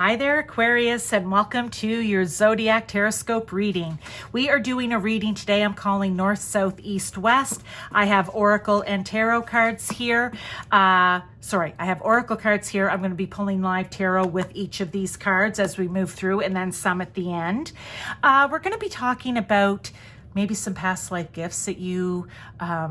Hi there, Aquarius, and welcome to your Zodiac Tarotscope reading. We are doing a reading today. I'm calling North, South, East, West. I have Oracle and Tarot cards here. I have Oracle cards here. I'm going to be pulling live tarot with each of these cards as we move through, and then some at the end. We're going to be talking about maybe some past life gifts that you are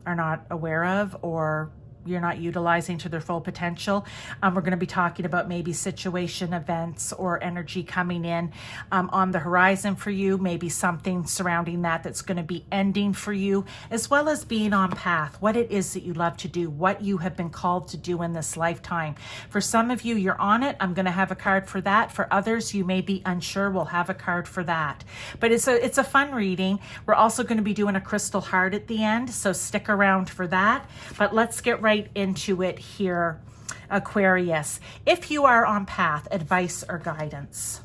not aware of or you're not utilizing to their full potential. We're going to be talking about maybe situation, events, or energy coming in on the horizon for you, maybe something surrounding that's going to be ending for you, as well as being on path, what it is that you love to do, what you have been called to do in this lifetime. For some of you, you're on it. I'm going to have a card for that. For others, you may be unsure. We'll have a card for that. But it's a fun reading. We're also going to be doing a crystal heart at the end, so stick around for that. But let's get right into it here, Aquarius. If you are on path, advice or guidance,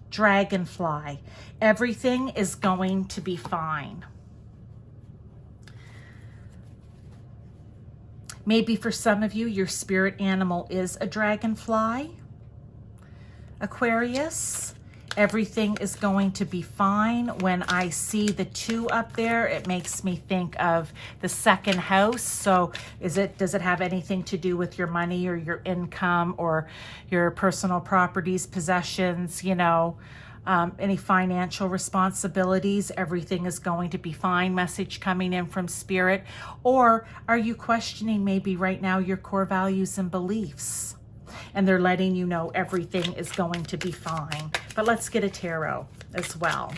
dragonfly, everything is going to be fine. Maybe for some of you, your spirit animal is a dragonfly, Aquarius. Everything is going to be fine. When I see the 2 up there, it makes me think of the second house. So does it have anything to do with your money or your income or your personal properties, possessions, any financial responsibilities? Everything is going to be fine. Message coming in from spirit. Or are you questioning maybe right now your core values and beliefs? And they're letting you know everything is going to be fine. But let's get a tarot as well.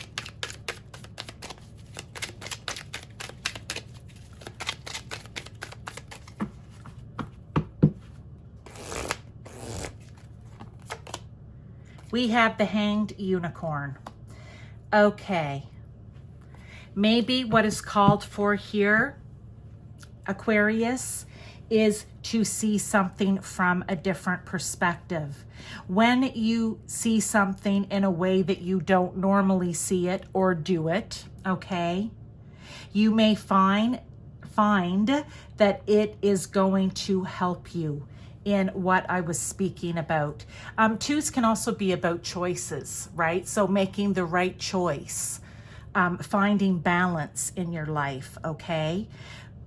We have the Hanged Unicorn. Okay. Maybe what is called for here, Aquarius, is to see something from a different perspective. When you see something in a way that you don't normally see it or do it, okay, you may find that it is going to help you in what I was speaking about. 2s can also be about choices, right? So making the right choice, finding balance in your life, okay?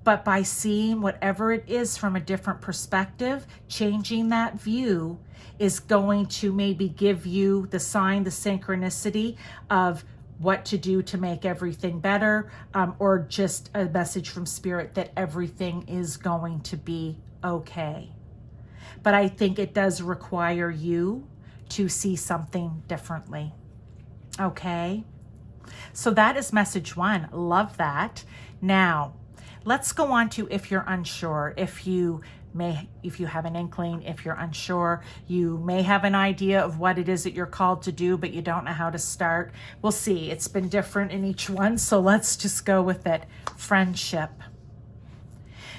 But by seeing whatever it is from a different perspective, changing that view is going to maybe give you the sign, the synchronicity of what to do to make everything better, or just a message from spirit that everything is going to be okay. But I think it does require you to see something differently. Okay? So that is message 1. Love that. Now, let's go on to if you're unsure, if you have an inkling, if you're unsure, you may have an idea of what it is that you're called to do, but you don't know how to start. We'll see. It's been different in each one, so let's just go with it. Friendship.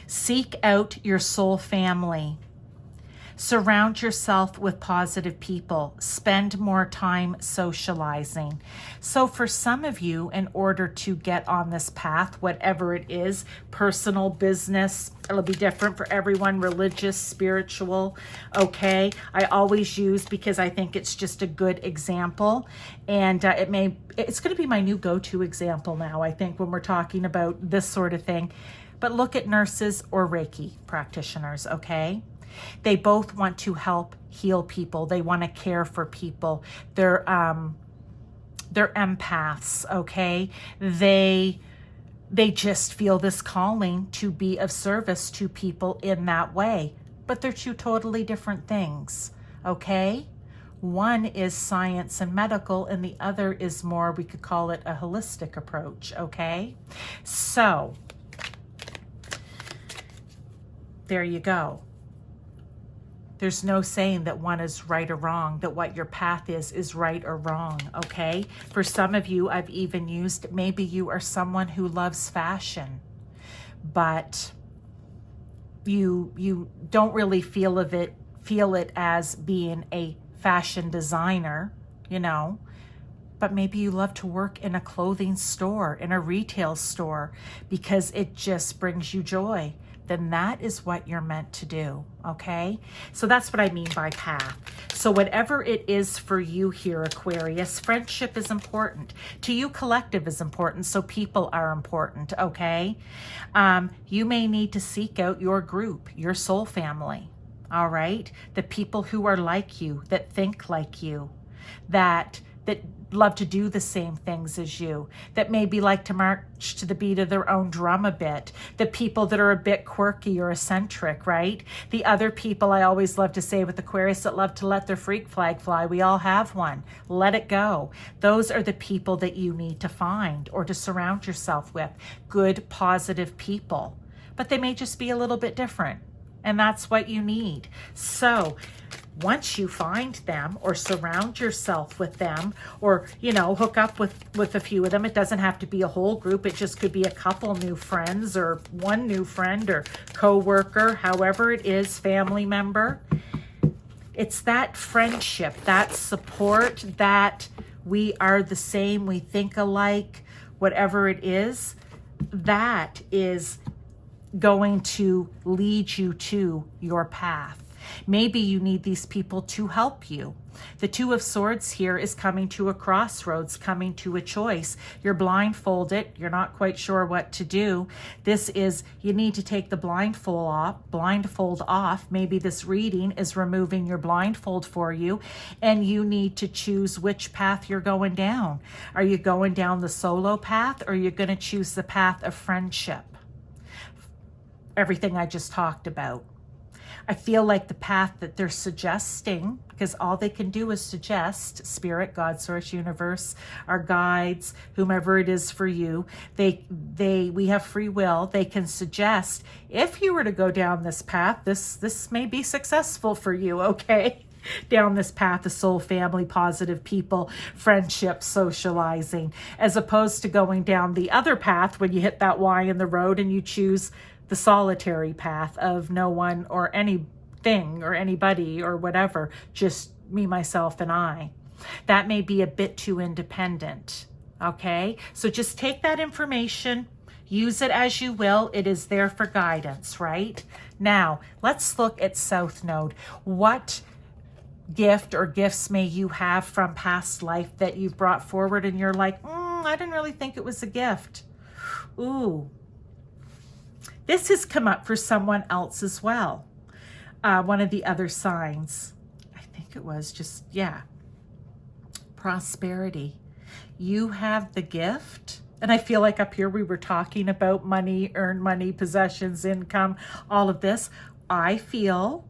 Seek out your soul family. Surround yourself with positive people. Spend more time socializing. So for some of you, in order to get on this path, whatever it is, personal, business, it'll be different for everyone, religious, spiritual, okay? I always use, because I think it's just a good example, and it's going to be my new go-to example now, I think, when we're talking about this sort of thing. But look at nurses or Reiki practitioners, okay? They both want to help heal people. They want to care for people. They're empaths, okay? They just feel this calling to be of service to people in that way. But they're 2 totally different things, okay? One is science and medical, and the other is more, we could call it a holistic approach, okay? So, there you go. There's no saying that one is right or wrong, that what your path is right or wrong, okay? For some of you, I've even used, maybe you are someone who loves fashion, but you don't really feel it as being a fashion designer, but maybe you love to work in a clothing store, in a retail store, because it just brings you joy. then that is what you're meant to do, okay? So that's what I mean by path. So whatever it is for you here, Aquarius, friendship is important. To you, collective is important, so people are important, okay? You may need to seek out your group, your soul family, all right? The people who are like you, that think like you, that love to do the same things as you, that maybe like to march to the beat of their own drum a bit, the people that are a bit quirky or eccentric, right? The other people, I always love to say with Aquarius, that love to let their freak flag fly. We all have one. Let it go. Those are the people that you need to find or to surround yourself with. Good, positive people. But they may just be a little bit different. And that's what you need. So once you find them or surround yourself with them or, you know, hook up with a few of them, it doesn't have to be a whole group. It just could be a couple new friends or one new friend or co-worker, however it is, family member. It's that friendship, that support, that we are the same, we think alike, whatever it is, that is going to lead you to your path. Maybe you need these people to help you. The Two of Swords here is coming to a crossroads, coming to a choice. You're blindfolded. You're not quite sure what to do. This is, you need to take the blindfold off. Maybe this reading is removing your blindfold for you, and you need to choose which path you're going down. Are you going down the solo path, or are you going to choose the path of friendship? Everything I just talked about. I feel like the path that they're suggesting, because all they can do is suggest, Spirit, God, Source, Universe, our guides, whomever it is for you, we have free will. They can suggest, if you were to go down this path, this may be successful for you, okay? Down this path of soul family, positive people, friendship, socializing, as opposed to going down the other path when you hit that Y in the road and you choose the solitary path of no one or anything or anybody or whatever, just me, myself, and I. That may be a bit too independent, okay? So just take that information, use it as you will. It is there for guidance, right? Now, let's look at South Node. What gift or gifts may you have from past life that you've brought forward and you're like, I didn't really think it was a gift. Ooh. This has come up for someone else as well. One of the other signs, I think it was just, prosperity. You have the gift. And I feel like up here we were talking about money, earn money, possessions, income, all of this. I feel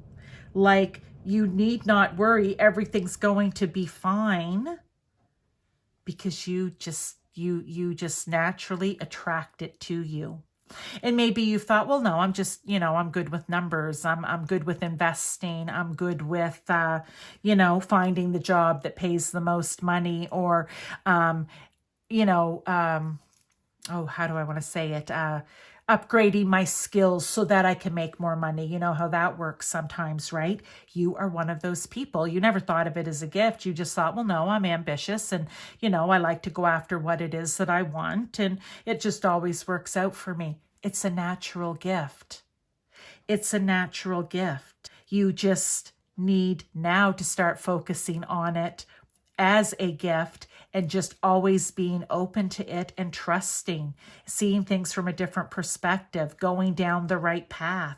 like you need not worry. Everything's going to be fine because you just naturally attract it to you. And maybe you thought, well, no, I'm just, I'm good with numbers. I'm good with investing. I'm good with, finding the job that pays the most money, or, how do I want to say it? Upgrading my skills so that I can make more money. You know how that works sometimes, right? You are one of those people. You never thought of it as a gift. You just thought, well, no, I'm ambitious and, I like to go after what it is that I want. And it just always works out for me. It's a natural gift. It's a natural gift. You just need now to start focusing on it as a gift and just always being open to it and trusting, seeing things from a different perspective, going down the right path.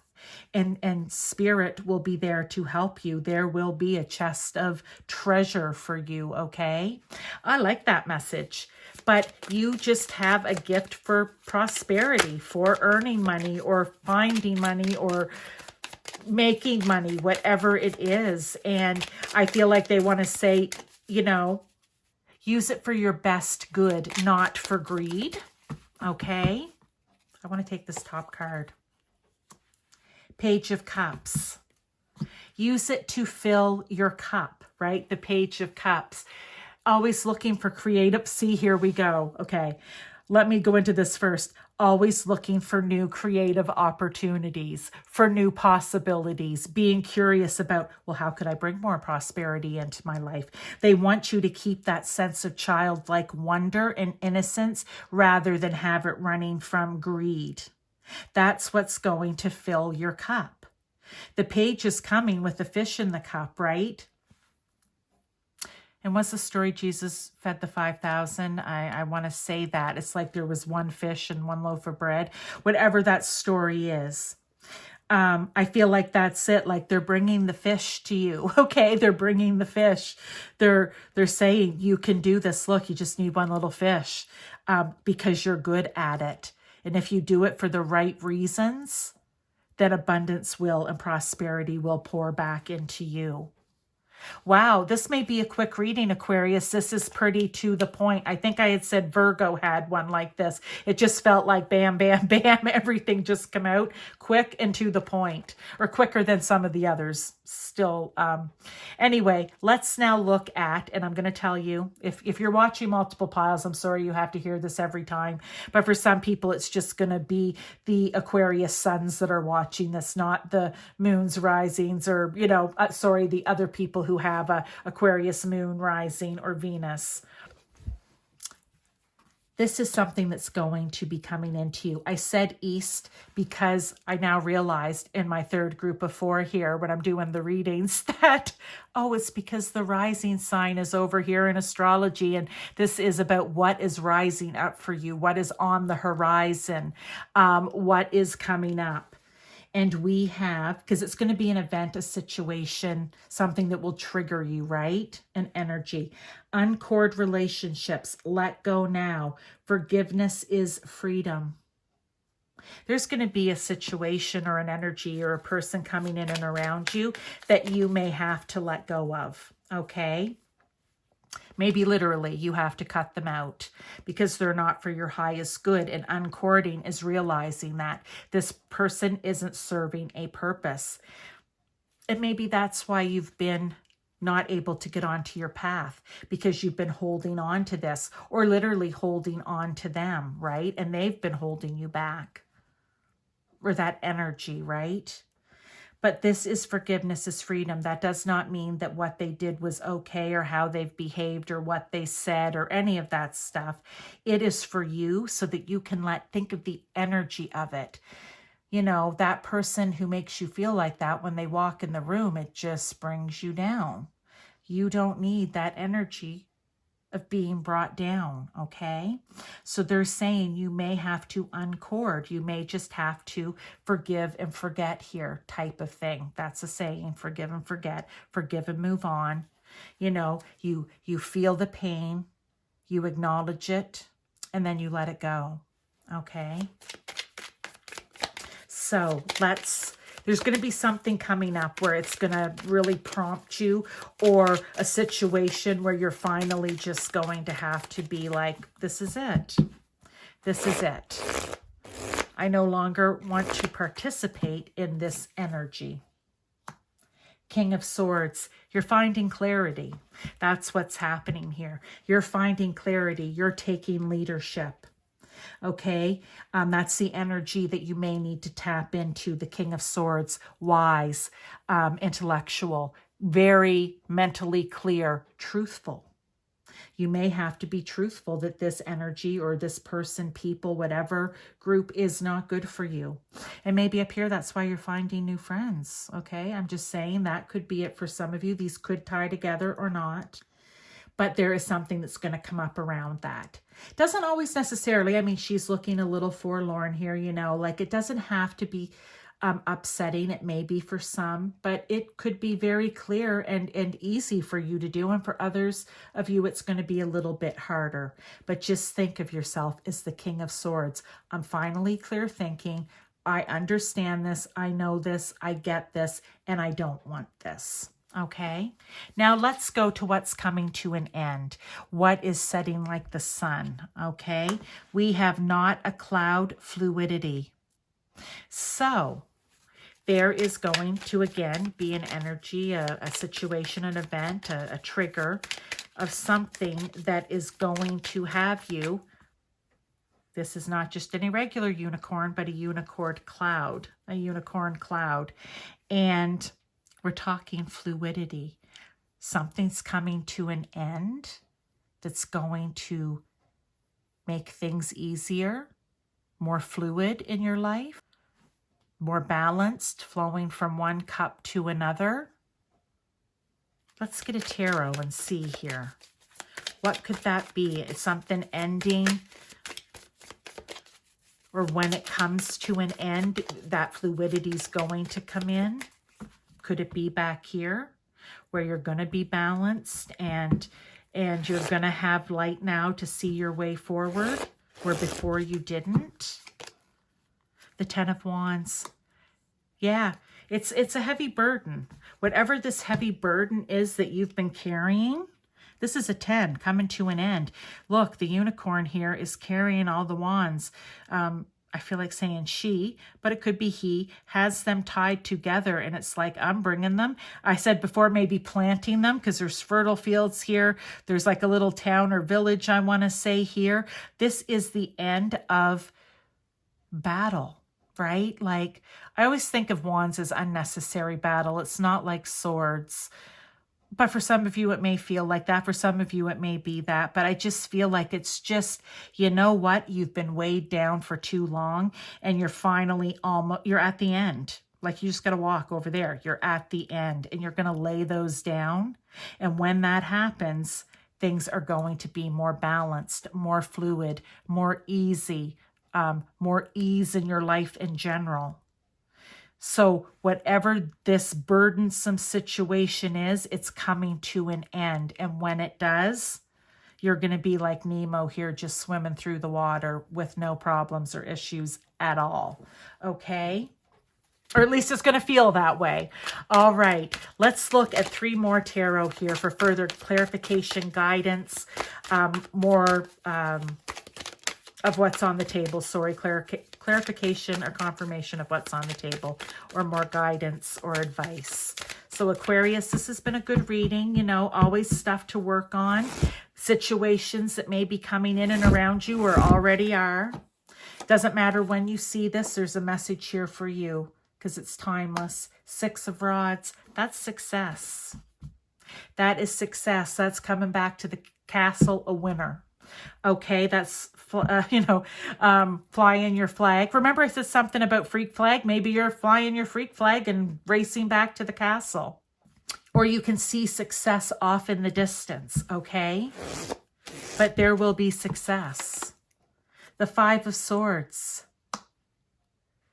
And Spirit will be there to help you. There will be a chest of treasure for you, okay? I like that message. But you just have a gift for prosperity, for earning money or finding money or making money, whatever it is. And I feel like they want to say, use it for your best good, not for greed. Okay? I want to take this top card. Page of Cups. Use it to fill your cup, right? The Page of Cups. Always looking for creative. See, here we go. Okay. Let me go into this first. Always looking for new creative opportunities, for new possibilities, being curious about, well, how could I bring more prosperity into my life? They want you to keep that sense of childlike wonder and innocence rather than have it running from greed. That's what's going to fill your cup. The page is coming with the fish in the cup, right? And what's the story? Jesus fed the 5,000. I want to say that. It's like there was one fish and one loaf of bread. Whatever that story is. I feel like that's it. Like they're bringing the fish to you. Okay, they're bringing the fish. They're saying you can do this. Look, you just need one little fish because you're good at it. And if you do it for the right reasons, then abundance will and prosperity will pour back into you. Wow, this may be a quick reading, Aquarius. This is pretty to the point. I think I had said Virgo had one like this. It just felt like bam, bam, bam. Everything just come out quick and to the point, or quicker than some of the others still. Anyway, let's now look at, and I'm going to tell you, if you're watching multiple piles, I'm sorry you have to hear this every time. But for some people, it's just going to be the Aquarius suns that are watching this, not the moons, risings, or, the other people who have a Aquarius moon rising or Venus. This is something that's going to be coming into you. I said east because I now realized in my third group of 4 here when I'm doing the readings that, it's because the rising sign is over here in astrology. And this is about what is rising up for you, what is on the horizon, what is coming up. And we have, because it's going to be an event, a situation, something that will trigger you, right? An energy. Uncord relationships, let go now. Forgiveness is freedom. There's going to be a situation or an energy or a person coming in and around you that you may have to let go of, okay? Maybe literally you have to cut them out because they're not for your highest good. And uncording is realizing that this person isn't serving a purpose. And maybe that's why you've been not able to get onto your path, because you've been holding on to this, or literally holding on to them, right? And they've been holding you back, or that energy, right? But this is forgiveness is freedom. That does not mean that what they did was okay, or how they've behaved, or what they said, or any of that stuff. It is for you so that you can think of the energy of it. That person who makes you feel like that when they walk in the room, it just brings you down. You don't need that energy of being brought down, okay? So they're saying you may have to uncord. You may just have to forgive and forget here type of thing. That's a saying, forgive and forget, forgive and move on. You feel the pain, you acknowledge it, and then you let it go, okay? So there's going to be something coming up where it's going to really prompt you, or a situation where you're finally just going to have to be like, this is it. This is it. I no longer want to participate in this energy. King of Swords, you're finding clarity. That's what's happening here. You're finding clarity. You're taking leadership. Okay, that's the energy that you may need to tap into. The King of Swords, wise, intellectual, very mentally clear, truthful. You may have to be truthful that this energy or this person, people, whatever group is not good for you. And maybe up here, that's why you're finding new friends. Okay, I'm just saying that could be it for some of you. These could tie together or not. But there is something that's going to come up around that. Doesn't always necessarily, she's looking a little forlorn here, it doesn't have to be upsetting. It may be for some, but it could be very clear and easy for you to do. And for others of you, it's going to be a little bit harder. But just think of yourself as the King of Swords. I'm finally clear thinking. I understand this. I know this. I get this. And I don't want this. Okay, now let's go to what's coming to an end. What is setting like the sun? Okay, we have not a cloud, fluidity. So there is going to again be an energy, a situation, an event, a trigger of something that is going to have you. This is not just any regular unicorn, but a unicorn cloud, and we're talking fluidity. Something's coming to an end that's going to make things easier. more fluid in your life, more balanced, flowing from one cup to another. Let's get a tarot and see here. What could that be? Is something ending? Or when it comes to an end, that fluidity is going to come in? Could it be back here where you're going to be balanced and you're going to have light now to see your way forward where before you didn't? The Ten of Wands. Yeah, it's a heavy burden. Whatever this heavy burden is that you've been carrying, this is a 10 coming to an end. Look, the unicorn here is carrying all the wands. I feel like saying she, but it could be he, has them tied together, and it's like, I'm bringing them. I said before, maybe planting them, because there's fertile fields here. There's like a little town or village, I want to say here. This is the end of battle, right? Like, I always think of wands as unnecessary battle. It's not like swords. But for some of you, it may feel like that. For some of you, it may be that. But I just feel like it's just, you know what? You've been weighed down for too long and you're finally you're at the end. Like you just got to walk over there. You're at the end and you're going to lay those down. And when that happens, things are going to be more balanced, more fluid, more easy, more ease in your life in general. So whatever this burdensome situation is, it's coming to an end. And when it does, you're going to be like Nemo here, just swimming through the water with no problems or issues at all. Okay? Or at least it's going to feel that way. All right. Let's look at 3 more tarot here for further clarification, guidance, more of what's on the table. Sorry, clarification or confirmation of what's on the table, or more guidance or advice. So Aquarius, this has been a good reading. You know, always stuff to work on. Situations that may be coming in and around you or already are. Doesn't matter when you see this, there's a message here for you because it's timeless. 6 of Rods, that's success. That is success. That's coming back to the castle a winner. Okay, that's, flying your flag. Remember I said something about freak flag? Maybe you're flying your freak flag and racing back to the castle. Or you can see success off in the distance, okay? But there will be success. The 5 of Swords.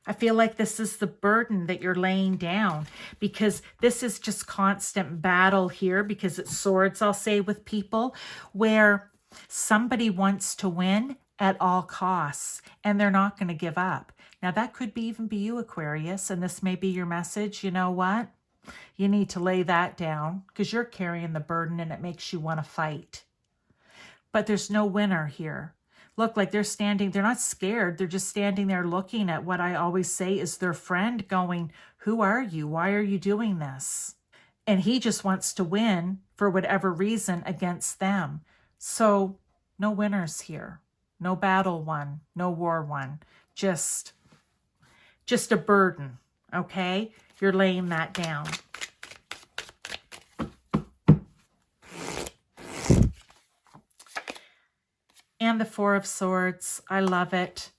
I feel like this is the burden that you're laying down because this is just constant battle here because it's swords, I'll say, with people where somebody wants to win at all costs and they're not going to give up. Now that could even be you, Aquarius, and this may be your message. You know what? You need to lay that down because you're carrying the burden and it makes you want to fight. But there's no winner here. Look, like they're not scared. They're just standing there looking at what I always say is their friend going, who are you? Why are you doing this? And he just wants to win for whatever reason against them. So no winners here. No battle won. No war won. Just a burden, okay? You're laying that down. And the 4 of Swords, I love it.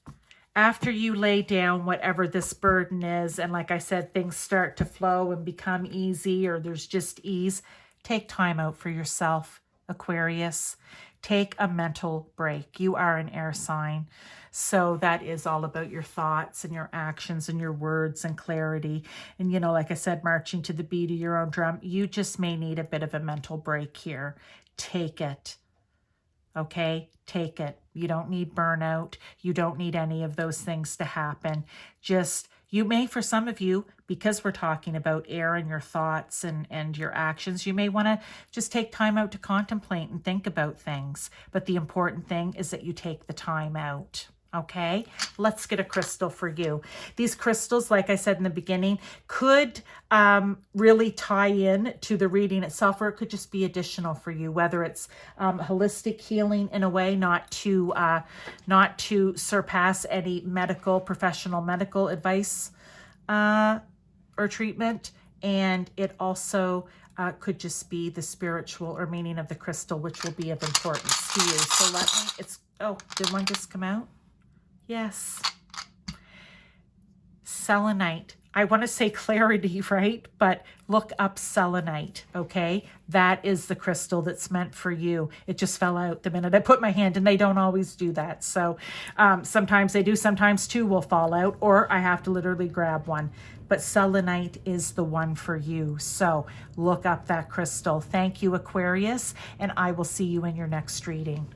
After you lay down whatever this burden is, and like I said, things start to flow and become easy, or there's just ease, take time out for yourself, Aquarius. Take a mental break. You are an air sign. So that is all about your thoughts and your actions and your words and clarity. And, you know, like I said, marching to the beat of your own drum, you just may need a bit of a mental break here. Take it. Okay? Take it. You don't need burnout. You don't need any of those things to happen. Just, you may, for some of you, because we're talking about air and your thoughts and your actions, you may want to just take time out to contemplate and think about things. But the important thing is that you take the time out. Okay, let's get a crystal for you. These crystals, like I said in the beginning, could really tie in to the reading itself, or it could just be additional for you, whether it's holistic healing in a way, not to surpass any professional medical advice or treatment. And it also could just be the spiritual or meaning of the crystal, which will be of importance to you. So did one just come out? Yes. selenite. I want to say clarity, right? But look up selenite, okay? That is the crystal that's meant for you. It just fell out the minute I put my hand, and they don't always do that. So sometimes they do, sometimes two will fall out, or I have to literally grab one. But selenite is the one for you. So look up that crystal. Thank you, Aquarius, and I will see you in your next reading.